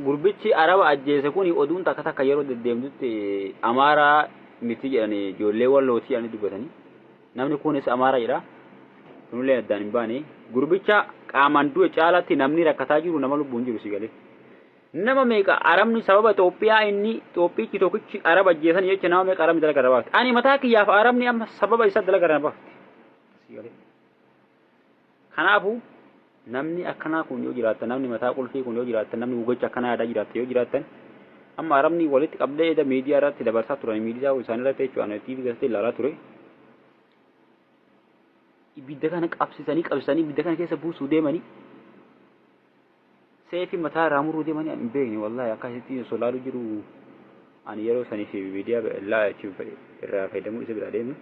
gurbichi araba ajjeese kun oduun takka takka yeroo deddeemtutti amaaraa miti jedhanii ijoollee wallooti jedhanii dubbatanii namni kunis amaaraa jedha kunillee addaan hin baane gurbicha qaamaan du'e caalatti namni rakkataa jiru nama lubbuun jiru si galee nama meeqa arabni sababa Itoophiyaa inni Itoophiichi tokkichi araba ajjeesan jecha nama meeqa arabni dalagaa irraa baafte ani mataa kiyyaaf arabni amma sababa isa dalagaa irraa baafte si galee kanaafuu namni akkanaa kun yoo jiraatan namni mataa qulfii kun yoo jiraatan namni gocha akkanaa yaadaa jiraatan yoo jiraatan amma arabni walitti qabdee eda miidiyaa irratti dabarsaa turan miidiyaa isaan irratti jechuudha TV keessatti ilaalaa ture ibidda kana qabsisanii ibidda kana keessa buusuu deemanii seefi mataa irraa muruu deemanii hin beekne wallahi akkasitti solaalu jiru ani yeroo saniif miidiyaa irraa fayyadamuu isa bira deemu.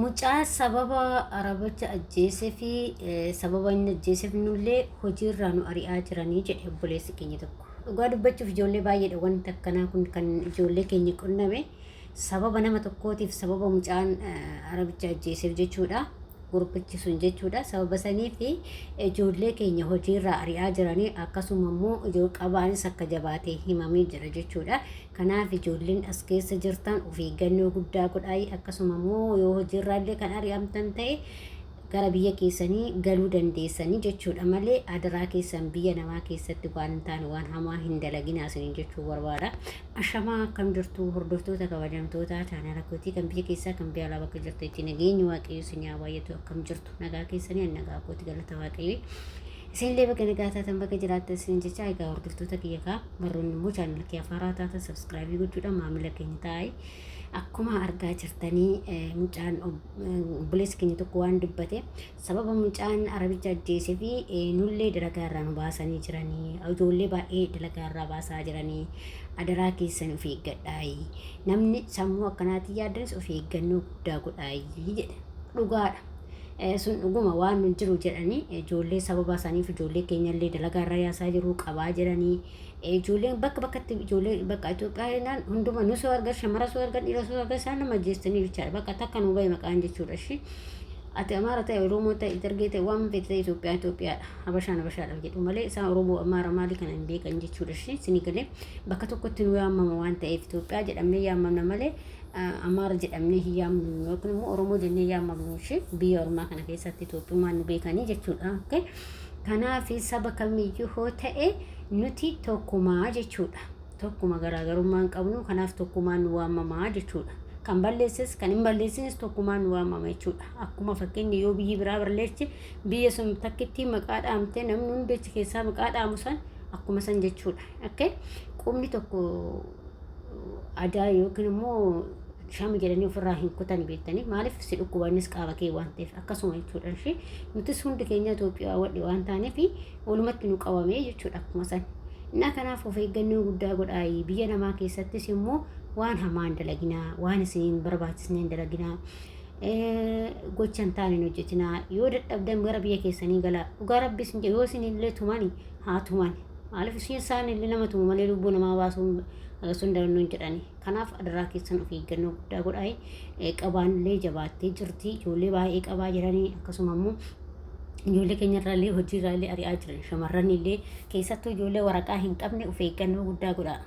Mucaa sababa arabicha ajjeesee fi sababa inni ajjeeseef nullee hojiirraa nu ari'aa jiranii jedhe obboleessi keenya tokko. Dhugaa dubbachuuf ijoollee baay'eedha wanti akkanaa kun kan ijoollee keenya qunname sababa nama tokkootiif sababa mucaan arabicha ajjeeseef jechuudha. Gurbichi sun jechuudha. Sababa sanii fi ijoollee keenya hojiirraa ari'aa jiranii akkasuma immoo qabaanis akka jabaatee himamee jira jechuudha. Kanaaf ijoolleen as keessa jirtan of eeggannoo guddaa godhaa akkasuma immoo yoo hojiirraallee kan ari'amtan ta'e gara biyya keessanii galuu dandeessanii jechuudha malee adaraa keessan biyya namaa keessatti waan hin taane waan hamaa hin dalaginaa isiniin jechuu barbaada. Ashamaa akkam jirtu hordoftoota kabajamtoota chaanala kootii kan biyya keessaa kan biyya alaa bakka jirtu itti nageenyi waaqayyo isin haa baay'atu akkam jirtu nagaa keessanii nagaa kootii galata waaqayyo isinillee bakka nagaa taatan bakka jiraattan isin jecha egaa hordoftoota kiyya kaa barroonni immoo chaanala kiyya afaaraa taatan sabskraayibii gochuudhaan maamila keenya taa'e akkuma argaa jirtanii mucaan obboleessi keenya tokko waan dubbate sababa mucaan arabicha ajjeesee fi nullee dalagaa irraa nu baasanii jiranii ijoollee baay'ee dalagaa irraa baasaa jiranii adaraa keessan of eeggadhaa namni sammuu akkanaatiin yaadanis of eeggannoo guddaa godhaa jedhe dhugaadha. Sun dhuguma waan jiru jedhanii ijoollee sababa isaaniif ijoollee keenyallee dalagaa irra yaasaa jiru qabaa jiranii ijoolleen bakka bakkatti ijoollee bakka Itoophiyaadhaan hunduma nu soo argan shamara soo argan dhiira soo argan isaan nama ajjeestanii jechaadha bakka takka nu bahe maqaan jechuudha shi ati amaara ta'e Oromoo ta'e dargee ta'e waan feete Itoophiyaadha habashaadha jedhu malee isaan Oromoo amaara maalii kana hin beekan jechuudha shi isinii galee bakka tokkotti nu yaamama waan ta'eef Itoophiyaa jedhamnee yaamamna malee amaara jedhamnee hin yaamnu yookiin immoo Oromoo jennee yaamamnu shi biyya Oromaa kana keessatti Itoophiyaa nu beekanii jechuudha. Kanaaf saba kamiyyuu hoo ta'e nuti tokkumaa jechuudha. Tokkuma garaagarummaa hin qabnu kanaaf tokkumaan nu waamamaa jechuudha. Kan balleesses kan hin balleessines tokkumaan nu waamama jechuudha. Akkuma fakkeenyi yoo biyyi biraa balleessi biyya sun takkitti maqaa dhaamtee namni hundi achi keessaa maqaa dhaamu san akkuma san jechuudha. Qubni tokko aadaa yookiin immoo shama jedhanii ofirraa hin kutan beektanii maaliif si dhukkubanis qaama kee waan ta'eef akkasuma jechuudha shi nutis hundi keenya Itoophiyaa wadhi waan taaneef walumatti nu qabame jechuudha akkuma san. Kanaaf of eeggannoo guddaa godhaa biyya namaa keessattis immoo waan hamaa hin dalaginaa waan isin barbaachisne hin dalaginaa gocha hin taane hin hojjetinaa yoo dadhabdan gara biyya keessanii galaa dhugaa rabbis yoo isin illee tumani haa tumani maaliif isin isaan illee nama tumu malee lubbuu namaa baasuun sun darannoon jedhani kanaaf adaraa keessan of eeggannoo guddaa godhaa qabaanillee jabaattee jirti ijoollee baay'ee qabaa jiranii akkasuma immoo ijoollee keenyarraallee hojiirraallee ari'aa jiran shamarranillee keessattuu ijoollee waraqaa hin qabne of eeggannoo guddaa godhaa.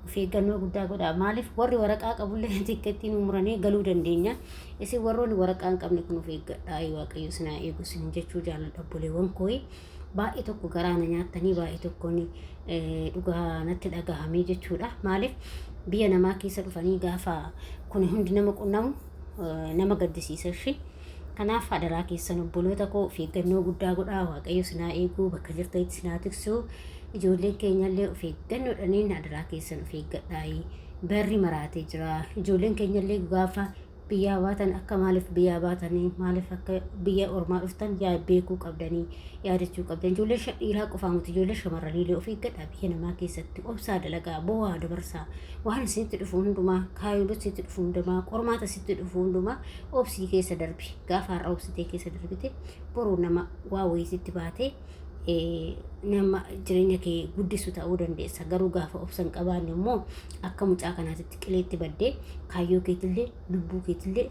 Of eeggannoo guddaa godhaa maaliif warri waraqaa qabullee tikkettiin umuranii galuu dandeenya isin warroonni waraqaa hin qabne kun of eeggadhaa waaqayyo sinaa eegu sin jechuu jaalladha obboleewwan koo baay'ee tokko garaana nyaattanii baay'ee tokkoon dhugaa natti dhagahamee jechuudha maaliif biyya namaa keessa dhufanii gaafa kun hundi nama qunnamu nama gaddisiisa shi kanaaf adaraa keessan obboloota koo of eeggannoo guddaa godhaa waaqayyo sinaa eeguu bakka jirtanitti sinaa tiksuu ijoolleen keenyallee of eeggannoodhaan adaraa keessan of eeggadhaa barri maraatee jira ijoolleen keenyallee gaafa biyyaa baatan akka maaliif biyyaa baatanii maaliif akka biyya ormaa dhuftan yaa beekuu qabdanii yaadachuu qabdan ijoollee dhiiraa qofaa miti ijoollee shamarraniillee of eeggadhaa biyya namaa keessatti obsaa dalagaa bo'aa dabarsaa waan isinitti dhufu hundumaa kaayyoo isinitti dhufu hundumaa qormaata isinitti dhufu hundumaa obsii keessa darbi gaafa har'a obsitee keessa darbite boruu nama waa wayisitti baatee nama jireenya kee guddisu ta'uu dandeessa garuu gaafa obsan qabaanne immoo akka mucaa kanaatitti qileetti baddee kaayyoo keetillee lubbuu keetillee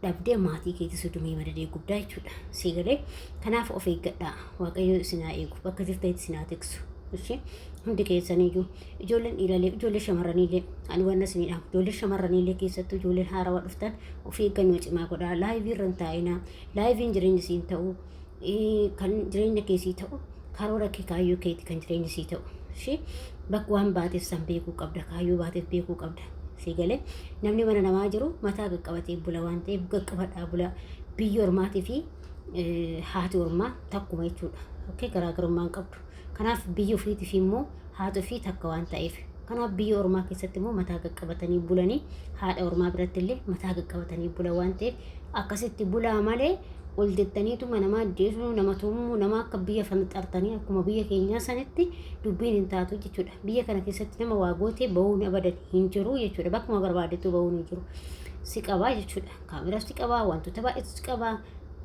dhabdee maatii keetti sudumee madadee guddaa jechuudha. Siigalee kanaaf of eeggadhaa. Waaqayyo isinaa eegu bakka jirteetti isinaa tiksu. Ishee hundi keessaniyyuu ijoolleen dhiiraalee ijoollee shamarraniillee ani waan isiniidha. Ijoollee shamarraniillee keessattuu ijoolleen haarawaa dhuftan of eeggannoo cimaa godhaa. Laayivii irra hin taa'inaa. Laayiviin jireenya isiin ta'u kan jireenya keessii ta'u karoora kee kaayyoo keetti kan jireenya isii ta'u. Ishee bakka waan baateef san beekuu qabda. Kaayyoo baateef beekuu qabda. Siigalee namni mana namaa jiru mataa qaqqabatee bula waan ta'eef qaqqabadhaa bula. Biyya ormaatii fi haati ormaa takkuma jechuudha. Okkee garaagarummaan qabdu. Kanaaf biyya ofiitiif immoo haati ofii takka waan ta'eef. Kanaaf biyya ormaa keessatti immoo mataa qaqqabatanii bulanii haadha ormaa biratti illee mataa qaqqabatanii bula waan ta'eef akkasitti bulaa malee ol jettaniitu namaa ajjeesuu nama tumuu nama akka biyya fanxartanii akkuma biyya keenyaa sanitti dubbiin hin taatu jechuudha. Biyya kana keessatti nama waa gootee bahuun abadan hin jiru jechuudha. Bakkuma barbaadetu bahuun hin jiru. Si qabaa jechuudha. Kaameraas si qabaa wantoota baay'eetu si qabaa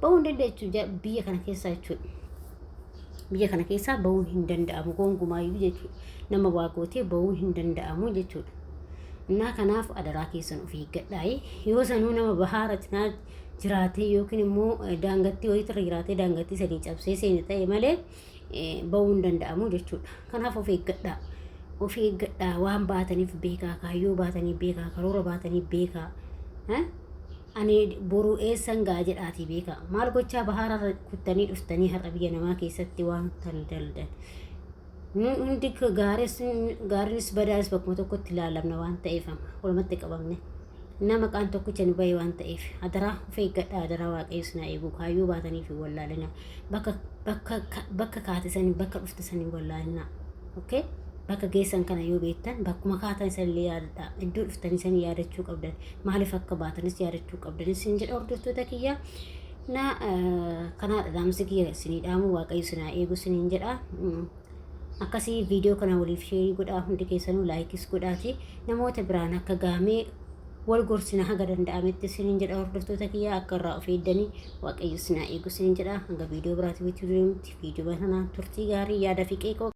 bahuun dandeessu biyya kana keessaa jechuudha. Biyya kana keessaa bahuun hin danda'amu gonkumaayyuu jechuudha. Nama waa gootee bahuun hin danda'amu jechuudha. Innaa kanaaf adaraa keessan of eeggadhaa. Yoo sanuu nama bahaaratinaa jiraatee yookiin immoo daangattii wayiirra jiraatee daangattii sadii cabsee seene ta'e malee bahuu hin danda'amu jechuudha. Kanaaf of eeggadhaa. Of eeggadhaa waan baataniif beekaa, kaayyoo baataniif beekaa, karoora baataniif beekaa. Ani boruu eessan gaa jedhaatii beekaa. Maal gochaa bahaararra kuttanii dhuftanii har'a biyya namaa keessatti waan daldaldan. Hundi gaariinis badaanis bakkuma tokkotti ilaalamna waan ta'eef walumatti qabamne. Nama qaan tokkicha nu bahee waan ta'eef adaraa of eeggadhaa. Adaraa waaqayyo isin haa eegu. Kaayyoo baatanii fi wallaalina bakka kaatesanii bakka dhuftisanii wallaalina. Okay? Bakka geessan kana yoo beektan bakkuma kaatan isanillee yaadadhaa. Iddoo dhuftanii isanii yaadachuu qabdan. Maaliif akka baatanis yaadachuu qabdan isin jedha hordoftoota kiyyaa. Kanaadha dhaamsi kiyya isinii dhaamu waaqayyo isin haa eegu isiniin jedha. Akkasii viidiyoo kana waliif sheerii godhaa. Hundi keessanuu laayikis godhaati. Namoota biraan akka gaamee wal gorsina haga danda'ametti isiniin jedha hordoftoota kiyyaa akka irraa of eeddanii waaqayyo isin haa eegu isiniin jedha. Hanga viidiyoo biraatti viidiyoo turtii gaarii yaada fi qeeqoo